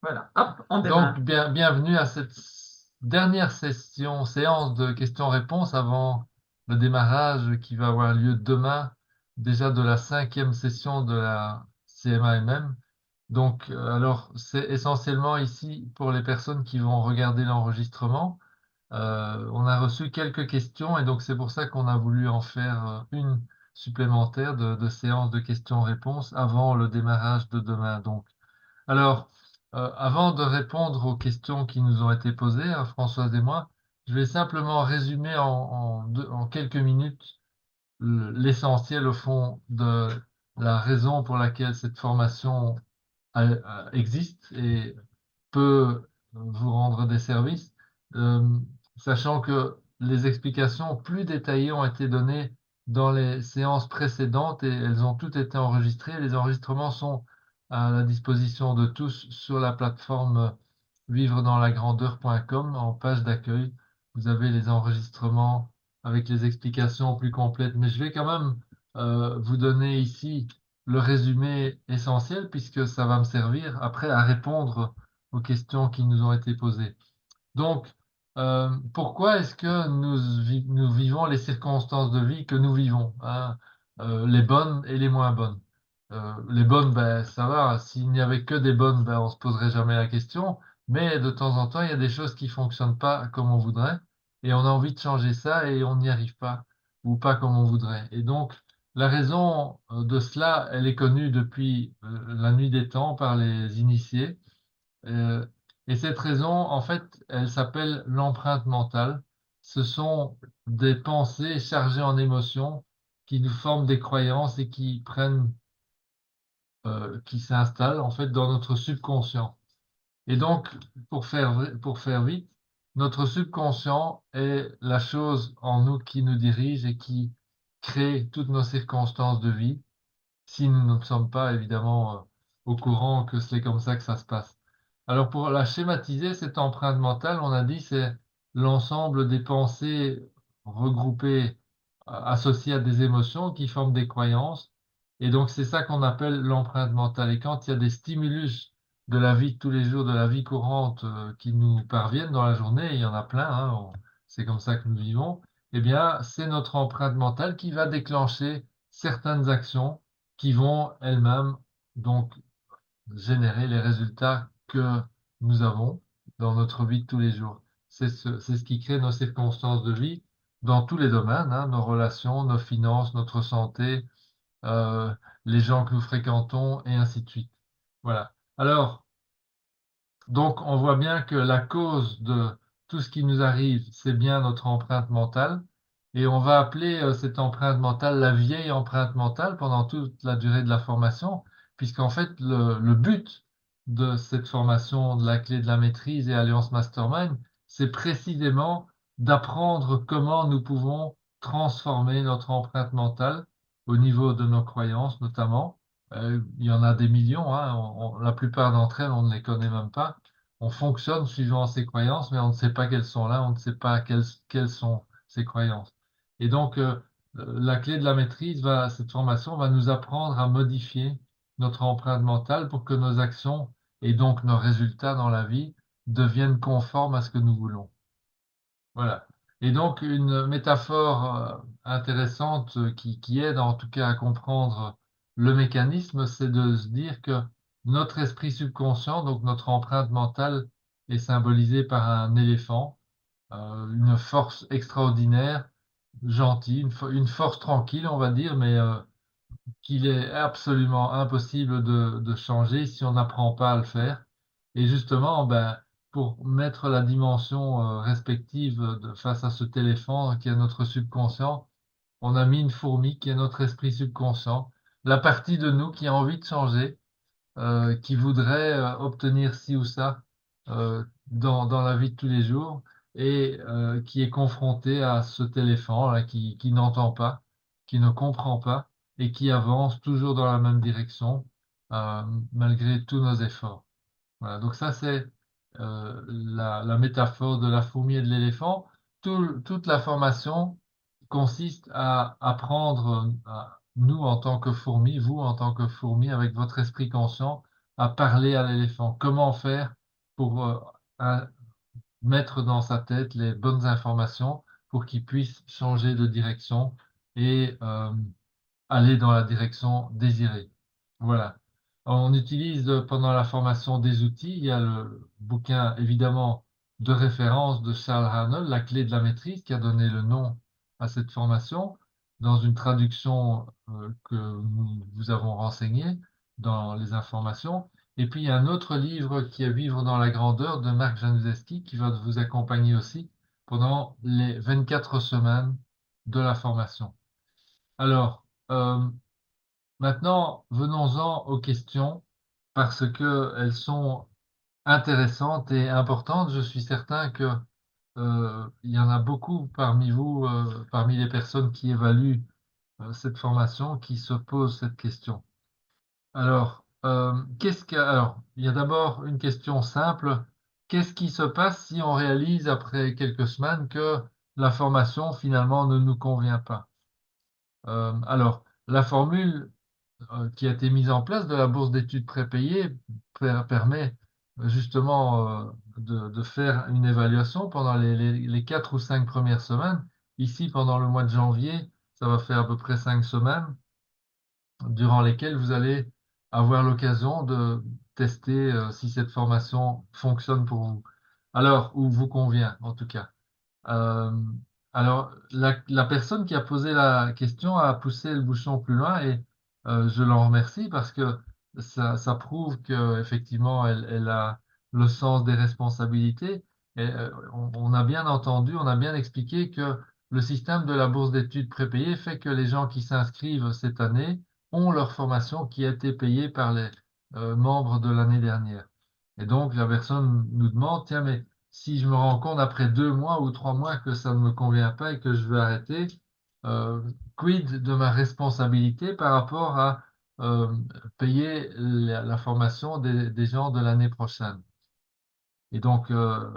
Voilà, hop, on Donc, démarre. bienvenue à cette dernière séance de questions-réponses avant le démarrage qui va avoir lieu demain, déjà de la cinquième session de la CMAMM. Donc, alors, c'est essentiellement ici pour les personnes qui vont regarder l'enregistrement. On a reçu quelques questions et donc c'est pour ça qu'on a voulu en faire une supplémentaire de séance de questions-réponses avant le démarrage de demain. Donc, alors, avant de répondre aux questions qui nous ont été posées, hein, Françoise et moi, je vais simplement résumer en quelques minutes l'essentiel au fond de la raison pour laquelle cette formation existe et peut vous rendre des services, euh, sachant que les explications plus détaillées ont été données dans les séances précédentes et elles ont toutes été enregistrées. Les enregistrements sont à la disposition de tous sur la plateforme vivredanslagrandeur.com en page d'accueil. Vous avez les enregistrements avec les explications plus complètes, mais je vais quand même vous donner ici le résumé essentiel puisque ça va me servir après à répondre aux questions qui nous ont été posées. Donc, pourquoi est-ce que nous vivons les circonstances de vie que nous vivons, hein, les bonnes et les moins bonnes? Les bonnes, ben, ça va. S'il n'y avait que des bonnes, ben, on se poserait jamais la question. Mais de temps en temps, il y a des choses qui fonctionnent pas comme on voudrait, et on a envie de changer ça et on n'y arrive pas, ou pas comme on voudrait. Et donc, la raison de cela, elle est connue depuis la nuit des temps par les initiés. Euh, et cette raison, en fait, elle s'appelle l'empreinte mentale. Ce sont des pensées chargées en émotions qui nous forment des croyances et qui s'installent en fait dans notre subconscient. Et donc, pour faire vite, notre subconscient est la chose en nous qui nous dirige et qui crée toutes nos circonstances de vie si nous ne sommes pas évidemment au courant que c'est comme ça que ça se passe. Alors pour la schématiser, cette empreinte mentale, on a dit, c'est l'ensemble des pensées regroupées, associées à des émotions qui forment des croyances. Et donc c'est ça qu'on appelle l'empreinte mentale. Et quand il y a des stimulus de la vie de tous les jours, de la vie courante qui nous parviennent dans la journée, et il y en a plein, hein, c'est comme ça que nous vivons, eh bien c'est notre empreinte mentale qui va déclencher certaines actions qui vont elles-mêmes donc générer les résultats que nous avons dans notre vie de tous les jours. C'est ce qui crée nos circonstances de vie dans tous les domaines, hein, nos relations, nos finances, notre santé, euh, les gens que nous fréquentons et ainsi de suite. Voilà. Alors, donc, on voit bien que la cause de tout ce qui nous arrive, c'est bien notre empreinte mentale. Et on va appeler cette empreinte mentale la vieille empreinte mentale pendant toute la durée de la formation, puisqu'en fait, le but de cette formation de la clé de la maîtrise et Alliance Mastermind, c'est précisément d'apprendre comment nous pouvons transformer notre empreinte mentale au niveau de nos croyances notamment. Il y en a des millions, hein, la plupart d'entre elles, on ne les connaît même pas. On fonctionne suivant ses croyances, mais on ne sait pas qu'elles sont là, on ne sait pas quelles sont ces croyances. Et donc, la clé de la maîtrise cette formation va nous apprendre à modifier notre empreinte mentale pour que nos actions et donc nos résultats dans la vie deviennent conformes à ce que nous voulons. Voilà. Et donc, une métaphore intéressante qui aide en tout cas à comprendre le mécanisme, c'est de se dire que notre esprit subconscient, donc notre empreinte mentale, est symbolisée par un éléphant, une force extraordinaire, gentille, une force tranquille, on va dire, mais qu'il est absolument impossible de changer si on n'apprend pas à le faire. Et justement, ben, pour mettre la dimension respective face à cet éléphant qui est notre subconscient, on a mis une fourmi qui est notre esprit subconscient, la partie de nous qui a envie de changer, qui voudrait obtenir ci ou ça dans la vie de tous les jours et qui est confronté à cet éléphant là, qui n'entend pas, qui ne comprend pas et qui avance toujours dans la même direction euh, malgré tous nos efforts. Voilà, donc ça c'est la métaphore de la fourmi et de l'éléphant. Toute la formation consiste à apprendre, nous en tant que fourmis, vous en tant que fourmis, avec votre esprit conscient, à parler à l'éléphant. Comment faire pour mettre dans sa tête les bonnes informations pour qu'il puisse changer de direction et aller dans la direction désirée. Voilà. On utilise pendant la formation des outils, il y a le bouquin évidemment de référence de Charles Arnold, La clé de la maîtrise, qui a donné le nom à cette formation, dans une traduction que nous vous avons renseignée dans les informations. Et puis il y a un autre livre qui est Vivre dans la grandeur de Marc Januszewski qui va vous accompagner aussi pendant les 24 semaines de la formation. Alors, maintenant, venons-en aux questions parce que elles sont intéressantes et importantes. Je suis certain que il y en a beaucoup parmi vous, parmi les personnes qui évaluent cette formation, qui se posent cette question. Alors, alors, il y a d'abord une question simple. Qu'est-ce qui se passe si on réalise après quelques semaines que la formation finalement ne nous convient pas? Alors, la formule qui a été mise en place de la bourse d'études prépayée permet justement de faire une évaluation pendant les 4 ou 5 premières semaines. Ici, pendant le mois de janvier, ça va faire à peu près 5 semaines durant lesquelles vous allez avoir l'occasion de tester si cette formation fonctionne pour vous. Alors, ou vous convient en tout cas. Euh, alors, la personne qui a posé la question a poussé le bouchon plus loin et je l'en remercie parce que ça prouve qu'effectivement, elle a le sens des responsabilités. Et on a bien entendu, on a bien expliqué que le système de la bourse d'études prépayée fait que les gens qui s'inscrivent cette année ont leur formation qui a été payée par les membres de l'année dernière. Et donc, la personne nous demande, tiens, mais si je me rends compte après 2 mois ou 3 mois que ça ne me convient pas et que je veux arrêter, euh, quid de ma responsabilité par rapport à euh, payer la formation des gens de l'année prochaine? Et donc,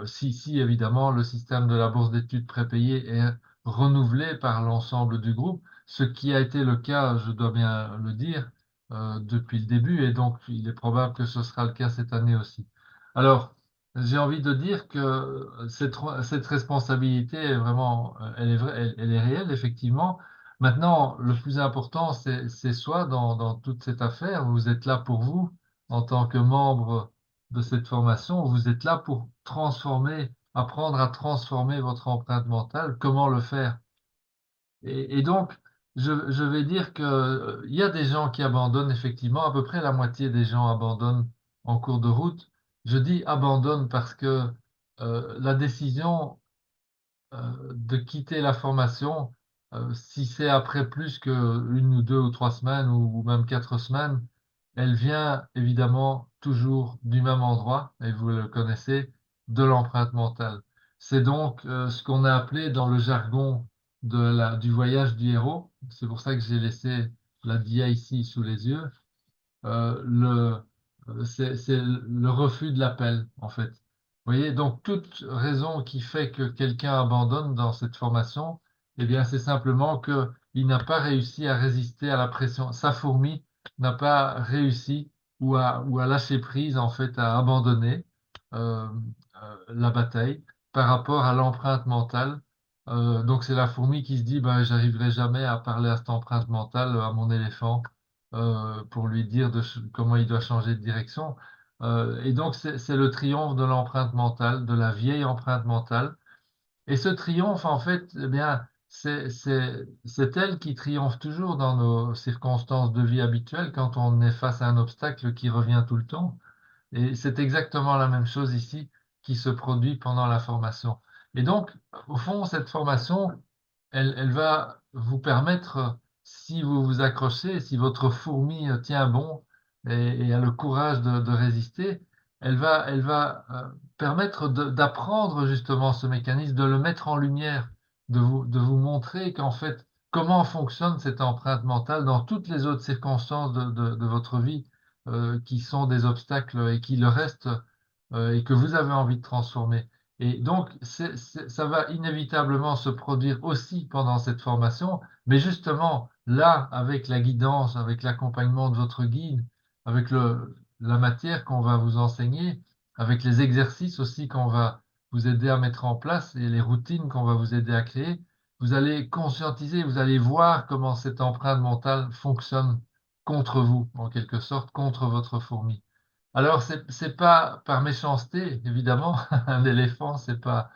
si évidemment le système de la bourse d'études prépayée est renouvelé par l'ensemble du groupe, ce qui a été le cas, je dois bien le dire, depuis le début, et donc il est probable que ce sera le cas cette année aussi. Alors, j'ai envie de dire que cette responsabilité est vraiment, elle est vraie, elle est réelle, effectivement. Maintenant, le plus important, c'est soi dans toute cette affaire. Vous êtes là pour vous, en tant que membre de cette formation, vous êtes là pour transformer, apprendre à transformer votre empreinte mentale. Comment le faire? Et donc, je vais dire que il y a des gens qui abandonnent effectivement. À peu près la moitié des gens abandonnent en cours de route. Je dis abandonnent parce que la décision de quitter la formation, si c'est après plus que 1 ou 2 ou 3 semaines ou même 4 semaines, elle vient évidemment toujours du même endroit, et vous le connaissez, de l'empreinte mentale. C'est donc ce qu'on a appelé dans le jargon du voyage du héros. C'est pour ça que j'ai laissé la DIA ici sous les yeux. euh, le, c'est le refus de l'appel, en fait. Vous voyez, donc toute raison qui fait que quelqu'un abandonne dans cette formation, eh bien, c'est simplement qu'il n'a pas réussi à résister à la pression. Sa fourmi n'a pas réussi ou à lâcher prise, en fait, à abandonner euh, la bataille par rapport à l'empreinte mentale. Donc, c'est la fourmi qui se dit, ben, j'arriverai jamais à parler à cette empreinte mentale, à mon éléphant pour lui dire comment il doit changer de direction. Et donc, c'est le triomphe de l'empreinte mentale, de la vieille empreinte mentale. Et ce triomphe, en fait, eh bien, c'est elle qui triomphe toujours dans nos circonstances de vie habituelles quand on est face à un obstacle qui revient tout le temps. Et c'est exactement la même chose ici qui se produit pendant la formation. Et donc, au fond, cette formation, elle va vous permettre, si vous vous accrochez, si votre fourmi tient bon et a le courage de résister, elle va permettre d'apprendre justement ce mécanisme, de le mettre en lumière, de vous montrer qu'en fait, comment fonctionne cette empreinte mentale dans toutes les autres circonstances de votre vie qui sont des obstacles et qui le restent et que vous avez envie de transformer. Et donc, ça va inévitablement se produire aussi pendant cette formation, mais justement, là, avec la guidance, avec l'accompagnement de votre guide, avec la matière qu'on va vous enseigner, avec les exercices aussi qu'on va vous aider à mettre en place et les routines qu'on va vous aider à créer, vous allez conscientiser, vous allez voir comment cette empreinte mentale fonctionne contre vous, en quelque sorte, contre votre fourmi. Alors, c'est pas par méchanceté, évidemment. Un éléphant, c'est pas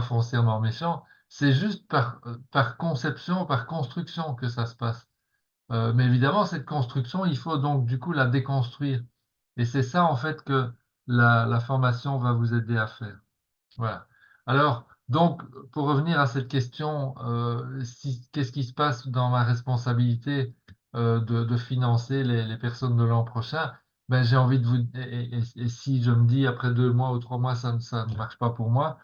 foncièrement méchant. C'est juste par conception, par construction que ça se passe. Mais évidemment, cette construction, il faut donc du coup la déconstruire. Et c'est ça, en fait, que la formation va vous aider à faire. Voilà. Alors, donc, pour revenir à cette question, qu'est-ce qui se passe dans ma responsabilité de financer les personnes de l'an prochain? Ben, j'ai envie de vous, et si je me dis après 2 mois ou 3 mois, ça ne marche pas pour moi,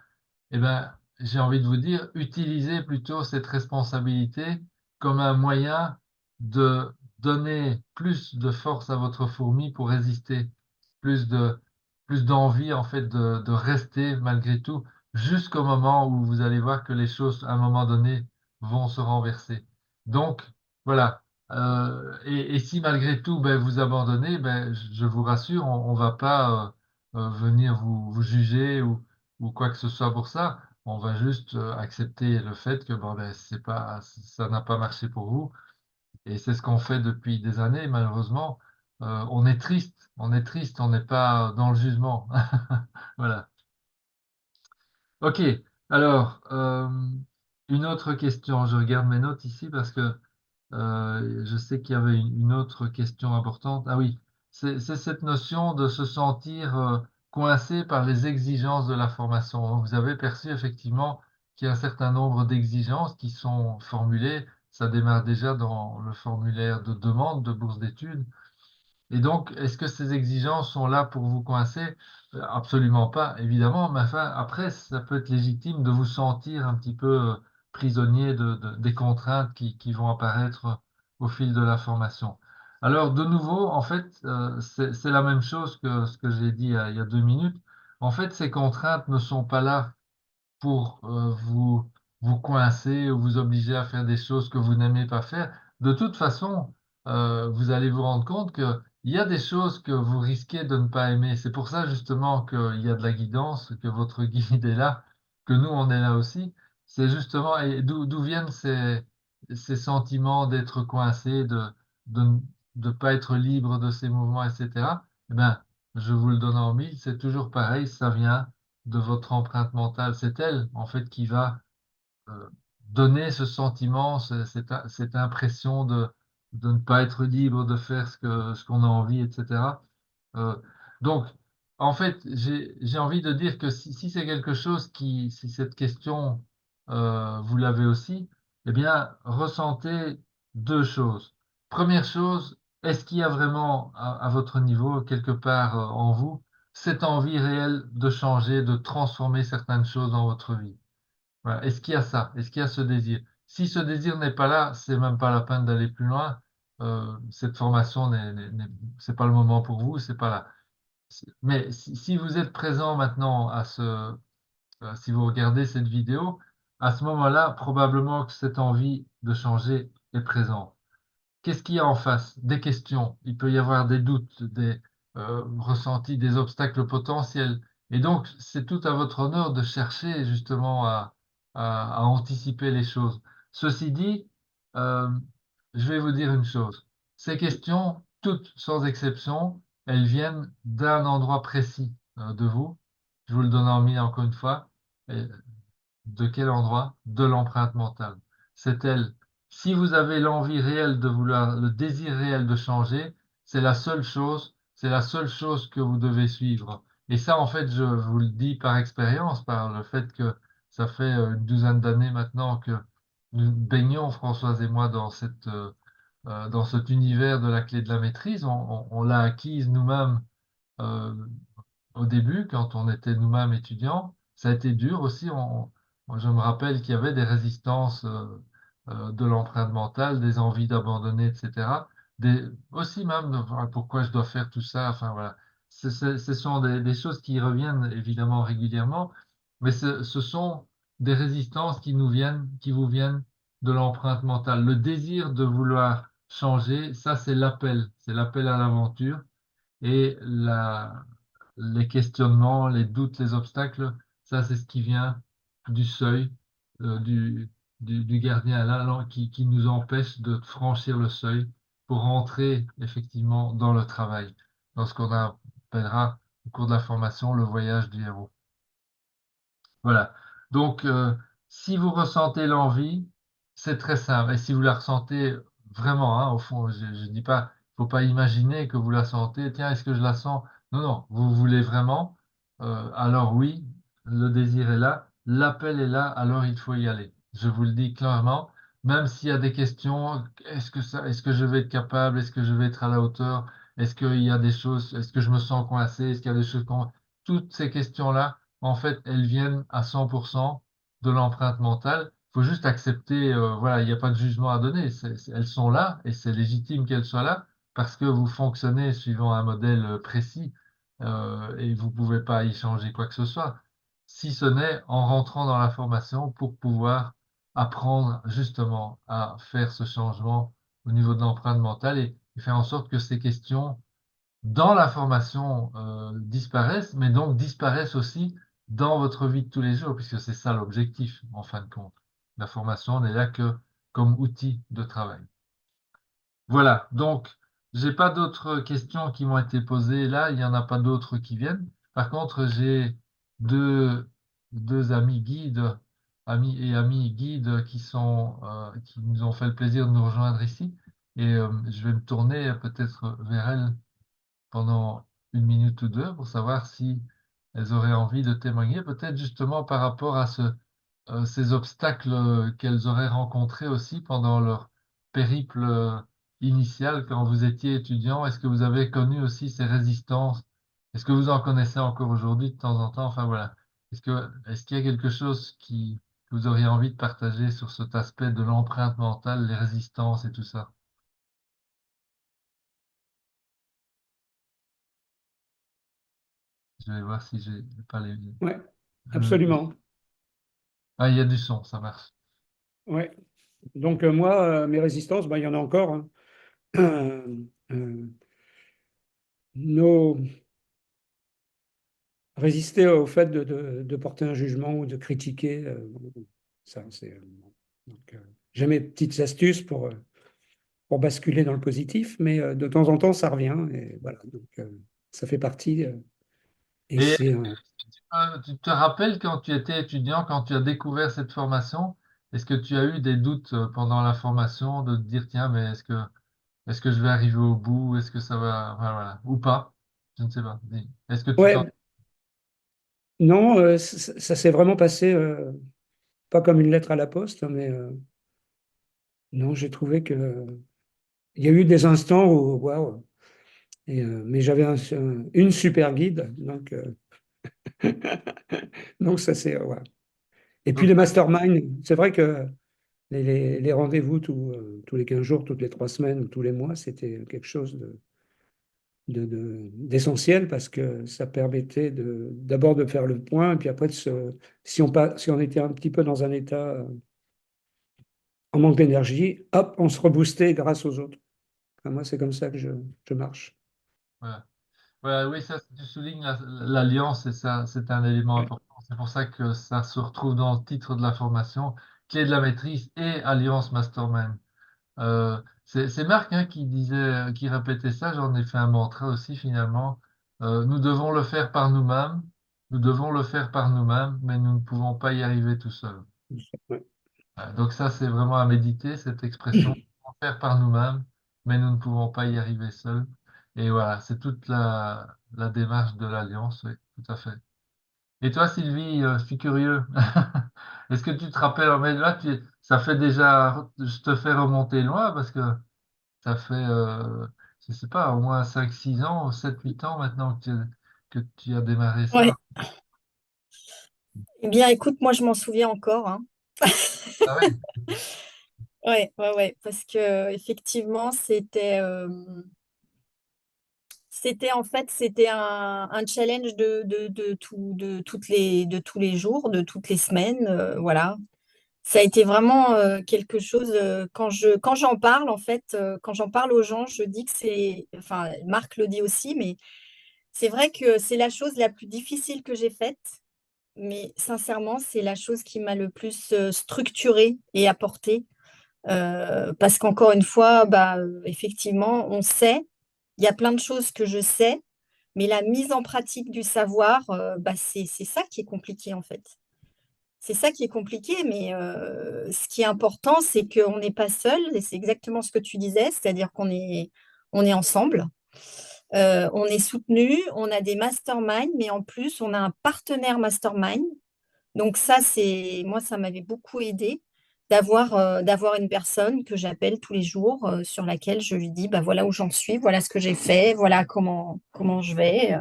eh ben, j'ai envie de vous dire, utilisez plutôt cette responsabilité comme un moyen de donner plus de force à votre fourmi pour résister, plus de, plus d'envie en fait de rester malgré tout, jusqu'au moment où vous allez voir que les choses, à un moment donné, vont se renverser. Donc, voilà. Et si malgré tout, ben, vous abandonnez, ben, je vous rassure, on va pas venir vous juger ou quoi que ce soit pour ça. On va juste accepter le fait que bon, ben, c'est pas, ça n'a pas marché pour vous. Et c'est ce qu'on fait depuis des années, malheureusement. On est triste, on n'est pas dans le jugement. Voilà. Ok. Alors, une autre question. Je regarde mes notes ici parce que je sais qu'il y avait une autre question importante. Ah oui, c'est cette notion de se sentir coincé par les exigences de la formation. Vous avez perçu effectivement qu'il y a un certain nombre d'exigences qui sont formulées. Ça démarre déjà dans le formulaire de demande de bourse d'études. Et donc, est-ce que ces exigences sont là pour vous coincer? Absolument pas, évidemment. Mais enfin, après, ça peut être légitime de vous sentir un petit peu prisonnier des contraintes qui vont apparaître au fil de la formation. Alors, de nouveau, en fait, c'est la même chose que ce que j'ai dit il y a 2 minutes. En fait, ces contraintes ne sont pas là pour vous coincer ou vous obliger à faire des choses que vous n'aimez pas faire. De toute façon, vous allez vous rendre compte qu'il y a des choses que vous risquez de ne pas aimer. C'est pour ça justement qu'il y a de la guidance, que votre guide est là, que nous, on est là aussi. C'est justement, et d'où viennent ces sentiments d'être coincé, de ne pas être libre de ses mouvements, etc. Eh bien, je vous le donne en mille, c'est toujours pareil, ça vient de votre empreinte mentale. C'est elle, en fait, qui va euh, donner ce sentiment, cette impression de ne pas être libre de faire ce qu'on a envie, etc. Euh, donc, en fait, j'ai envie de dire que si c'est quelque chose si cette question, vous l'avez aussi, eh bien, ressentez 2 choses. Première chose, est-ce qu'il y a vraiment à votre niveau, quelque part en vous, cette envie réelle de changer, de transformer certaines choses dans votre vie? Voilà. Est-ce qu'il y a ça? Est-ce qu'il y a ce désir? Si ce désir n'est pas là, c'est même pas la peine d'aller plus loin. Cette formation c'est pas le moment pour vous, c'est pas là. Mais si vous êtes présent maintenant si vous regardez cette vidéo, à ce moment-là, probablement que cette envie de changer est présente. Qu'est-ce qu'il y a en face? Des questions. Il peut y avoir des doutes, des ressentis, des obstacles potentiels. Et donc, c'est tout à votre honneur de chercher justement à anticiper les choses. Ceci dit, euh, je vais vous dire une chose. Ces questions, toutes sans exception, elles viennent d'un endroit précis de vous. Je vous le donne en mille encore une fois. Et de quel endroit? De l'empreinte mentale. C'est elle. Si vous avez l'envie réelle de vouloir, le désir réel de changer, c'est la seule chose que vous devez suivre. Et ça, en fait, je vous le dis par expérience, par le fait que ça fait une douzaine d'années maintenant que nous baignons, Françoise et moi, dans cet univers de la clé de la maîtrise. On l'a acquise nous-mêmes euh, au début, quand on était nous-mêmes étudiants. Ça a été dur aussi. Moi, je me rappelle qu'il y avait des résistances de l'empreinte mentale, des envies d'abandonner, etc. Aussi même de voilà, pourquoi je dois faire tout ça. Enfin voilà, ce sont des choses qui reviennent évidemment régulièrement, mais ce sont des résistances qui vous viennent de l'empreinte mentale. Le désir de vouloir changer, ça c'est l'appel à l'aventure. Et les questionnements, les doutes, les obstacles, ça, c'est ce qui vient du seuil, euh, du, du gardien là, qui nous empêche de franchir le seuil pour rentrer effectivement dans le travail, dans ce qu'on appellera au cours de la formation le voyage du héros. Voilà. Donc, si vous ressentez l'envie, c'est très simple. Et si vous la ressentez vraiment, hein, au fond, je ne dis pas, faut pas imaginer que vous la sentez. Tiens, est-ce que je la sens? Non, non, vous voulez vraiment. Alors oui, le désir est là, l'appel est là, alors il faut y aller. Je vous le dis clairement. Même s'il y a des questions, est-ce que je vais être capable? Est-ce que je vais être à la hauteur? Est-ce qu'il y a des choses? Est-ce que je me sens coincé? Est-ce qu'il y a des choses toutes ces questions-là en fait, elles viennent à 100% de l'empreinte mentale. Il faut juste accepter, voilà, il n'y a pas de jugement à donner. Elles sont là et c'est légitime qu'elles soient là parce que vous fonctionnez suivant un modèle précis et vous ne pouvez pas y changer quoi que ce soit, si ce n'est en rentrant dans la formation pour pouvoir apprendre justement à faire ce changement au niveau de l'empreinte mentale et faire en sorte que ces questions dans la formation disparaissent, mais donc disparaissent aussi dans votre vie de tous les jours, puisque c'est ça l'objectif, en fin de compte. La formation n'est là que comme outil de travail. Voilà, donc j'ai pas d'autres questions qui m'ont été posées là, il n'y en a pas d'autres qui viennent. Par contre, j'ai deux, deux amis guides, amis et amis guides qui nous ont fait le plaisir de nous rejoindre ici. Et je vais me tourner peut-être vers elles pendant une minute ou deux pour savoir si elles auraient envie de témoigner, peut-être justement par rapport à ces obstacles qu'elles auraient rencontrés aussi pendant leur périple initial quand vous étiez étudiant. Est-ce que vous avez connu aussi ces résistances? Est-ce que vous en connaissez encore aujourd'hui de temps en temps? Enfin voilà. Est-ce qu'il y a quelque chose que vous auriez envie de partager sur cet aspect de l'empreinte mentale, les résistances et tout ça? Je vais voir si j'ai pas Ouais, le- absolument. Ah, il y a du son, ça marche. Ouais. Donc moi, mes résistances, ben, il y en a encore, hein. Euh, nos, résister au fait de porter un jugement ou de critiquer, ça, c'est. Donc, j'ai mes petites astuces pour basculer dans le positif, mais de temps en temps, ça revient. Et voilà, donc ça fait partie. Et Et c'est. tu te rappelles quand tu étais étudiant, quand tu as découvert cette formation, est-ce que tu as eu des doutes pendant la formation de te dire, tiens, mais est-ce que je vais arriver au bout? Est-ce que ça va, enfin, voilà, ou pas? Je ne sais pas. Est-ce que tu t'en... Ouais, non, ça s'est vraiment passé, pas comme une lettre à la poste, mais non, j'ai trouvé que. Il y a eu des instants où, waouh, mais j'avais une super guide, donc ça c'est. Voilà. Et puis Donc, les masterminds, c'est vrai que les rendez-vous tous les 15 jours, toutes les 3 semaines ou tous les mois, c'était quelque chose d'essentiel parce que ça permettait d'abord de faire le point, et puis après, si on était un petit peu dans un état en manque d'énergie, hop, on se reboostait grâce aux autres. Enfin, moi, c'est comme ça que je marche. voilà. Ouais, oui, ça, tu soulignes l'alliance, et ça, c'est un élément Ouais. important. C'est pour ça que ça se retrouve dans le titre de la formation, clé de la maîtrise et alliance mastermind. C'est Marc hein, qui disait, qui répétait ça, j'en ai fait un mantra aussi finalement. Nous devons le faire par nous-mêmes, nous devons le faire par nous-mêmes, mais nous ne pouvons pas y arriver tout seuls. Ouais. Donc ça, c'est vraiment à méditer, cette expression, nous devons le faire par nous-mêmes, mais nous ne pouvons pas y arriver seuls. Et voilà, c'est toute la démarche de l'Alliance, oui, tout à fait. Et toi, Sylvie, je suis curieux. Est-ce que tu te rappelles, mais là, ça fait déjà, je te fais remonter loin parce que ça fait, je sais pas, au moins 5 6 ans, 7 8 ans maintenant que tu as démarré Ouais. ça. Eh bien, écoute, moi, je m'en souviens encore, hein. Ah oui, Ouais, ouais, ouais, parce que effectivement, c'était en fait, c'était un challenge de tous les jours, de toutes les semaines, voilà. Ça a été vraiment quelque chose. Quand j'en parle, en fait, quand j'en parle aux gens, je dis que c'est, enfin, Marc le dit aussi, mais C'est vrai que c'est la chose la plus difficile que j'ai faite, mais sincèrement, c'est la chose qui m'a le plus structurée et apportée. Parce qu'encore une fois, bah, effectivement, on sait, il y a plein de choses que je sais, mais la mise en pratique du savoir, bah, c'est ça qui est compliqué en fait. C'est ça qui est compliqué, mais ce qui est important, c'est qu'on n'est pas seul, et c'est exactement ce que tu disais, c'est-à-dire on est ensemble, on est soutenu, on a des masterminds, mais en plus, on a un partenaire mastermind. Donc ça, moi, ça m'avait beaucoup aidé d'avoir une personne que j'appelle tous les jours, sur laquelle je lui dis, bah, voilà où j'en suis, voilà ce que j'ai fait, voilà comment je vais.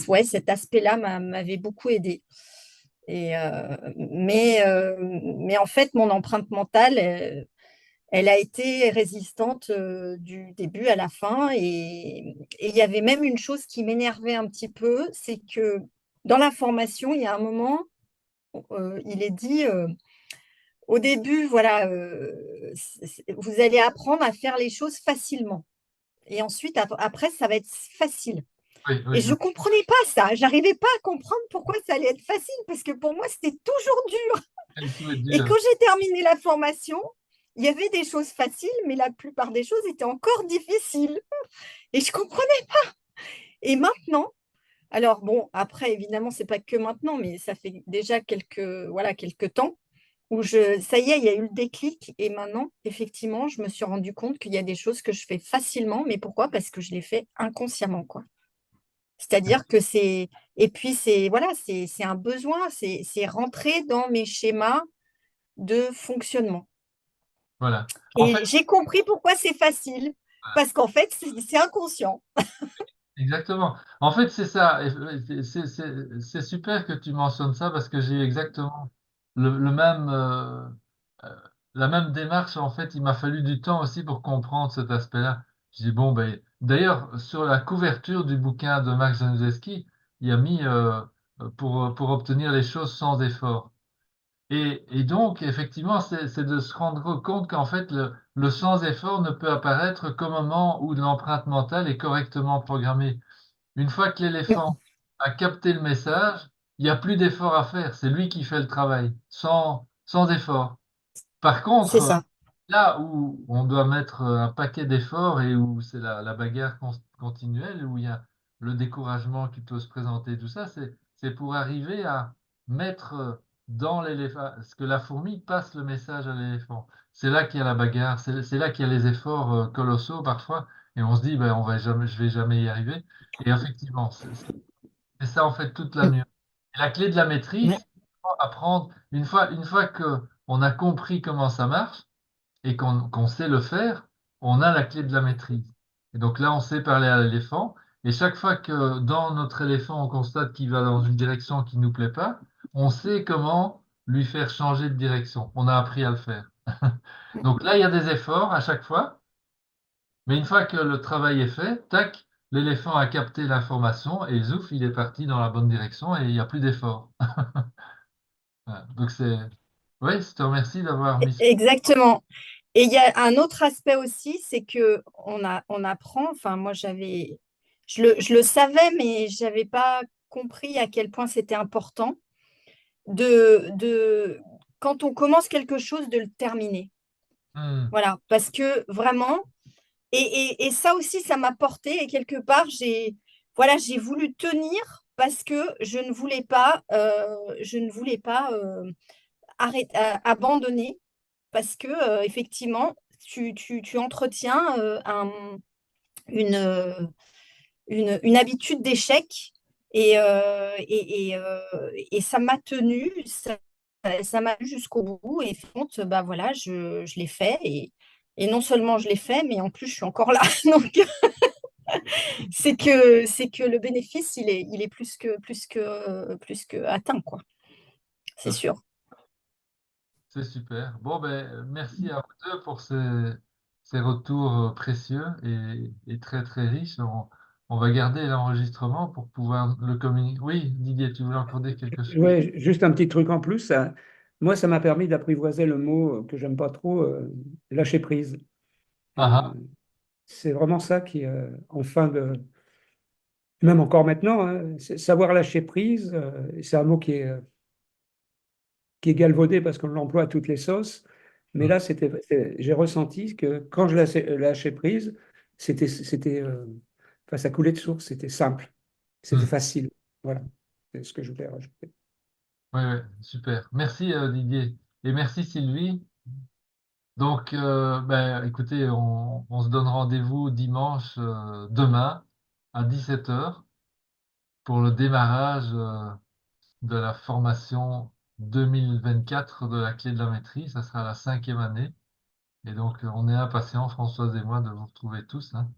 Ouais, cet aspect-là m'avait beaucoup aidé. Mais en fait, mon empreinte mentale, elle a été résistante du début à la fin. Et il y avait même une chose qui m'énervait un petit peu, c'est que dans la formation, il y a un moment, il est dit, au début, voilà, vous allez apprendre à faire les choses facilement. Et ensuite, après, ça va être facile. Oui, Et oui, je ne comprenais pas ça. J'arrivais pas à comprendre pourquoi ça allait être facile, parce que pour moi, c'était toujours dur. tout est Et dur. quand j'ai terminé la formation, il y avait des choses faciles, mais la plupart des choses étaient encore difficiles. Et je comprenais. Et maintenant, alors bon, après, évidemment, c'est pas que maintenant, mais ça fait déjà quelques temps où ça y est, il y a eu le déclic. Et maintenant, effectivement, je me suis rendu compte qu'il y a des choses que je fais facilement. Mais pourquoi? Parce que je les fais inconsciemment, quoi. C'est-à-dire que et puis voilà, c'est un besoin, c'est rentrer dans mes schémas de fonctionnement. Voilà. En fait, Et j'ai compris pourquoi c'est facile, parce qu'en fait, c'est inconscient. exactement. En fait, c'est ça. Et c'est super que tu mentionnes ça parce que j'ai exactement le même, euh, la même démarche. En fait, il m'a fallu du temps aussi pour comprendre cet aspect-là. Je dis, bon, ben, d'ailleurs, sur la couverture du bouquin de Max Januszewski, il a mis pour obtenir les choses sans effort. Et donc, effectivement, c'est de se rendre compte qu'en fait, le sans effort ne peut apparaître qu'au moment où l'empreinte mentale est correctement programmée. Une fois que l'éléphant a capté le message, il n'y a plus d'effort à faire. C'est lui qui fait le travail, sans effort. Par C'est contre, ça. là où on doit mettre un paquet d'efforts et où c'est la bagarre continuelle, où il y a le découragement qui peut se présenter, tout ça, c'est pour arriver à mettre dans l'éléphant, ce que la fourmi passe le message à l'éléphant. C'est là qu'il y a la bagarre, c'est là qu'il y a les efforts colossaux parfois, et on se dit, ben, je vais jamais y arriver. Et effectivement, c'est ça en fait toute la nuance. Et la clé de la maîtrise, Ouais. c'est apprendre, une fois que on a compris comment ça marche, et qu'on sait le faire, on a la clé de la maîtrise. Et donc là, on sait parler à l'éléphant. Et chaque fois que dans notre éléphant, on constate qu'il va dans une direction qui ne nous plaît pas, on sait comment lui faire changer de direction. On a appris à le faire. Donc là, il y a des efforts à chaque fois, mais une fois que le travail est fait, tac, l'éléphant a capté l'information et zouf, il est parti dans la bonne direction et il n'y a plus d'effort. Voilà. Donc c'est... Oui, je te remercie d'avoir mis... Exactement. Et il y a un autre aspect aussi, c'est que on apprend, enfin moi je le savais, mais je n'avais pas compris à quel point c'était important quand on commence quelque chose, de le terminer. Hmm, Voilà, parce que vraiment, et ça aussi, ça m'a porté, et quelque part, j'ai voulu tenir parce que je ne voulais pas abandonner, parce que effectivement, tu entretiens une, euh, une habitude d'échec, et ça m'a tenu, ça m'a tenu jusqu'au bout, et compte, bah voilà, je l'ai fait, et non seulement je l'ai fait, mais en plus je suis encore là. Donc c'est que le bénéfice, il est plus que atteint, quoi. C'est sûr. c'est super. Bon, ben, merci à vous deux pour ces retours précieux et très, très riches. On va garder l'enregistrement pour pouvoir le communiquer. Oui, Didier, tu voulais encore dire quelque chose? Ouais, juste un petit truc en plus. Moi, ça m'a permis d'apprivoiser le mot que j'aime pas trop, lâcher prise. Ah, Et, ah, c'est vraiment ça qui, en fin Même encore maintenant, hein, savoir lâcher prise, c'est un mot qui est galvaudé parce qu'on l'emploie à toutes les sauces. Mais Mm. là, j'ai ressenti que quand je lâchais prise, c'était, enfin, ça coulait de source, c'était simple, c'était Mm. facile. Voilà, c'est ce que je voulais rajouter. Ouais, ouais, super. Merci Didier. Et merci Sylvie. Donc, ben, écoutez, on se donne rendez-vous dimanche demain à 17 heures pour le démarrage de la formation 2024 de la clé de la maîtrise. Ça sera la 5e année. Et donc, on est impatients, Françoise et moi, de vous retrouver tous, hein.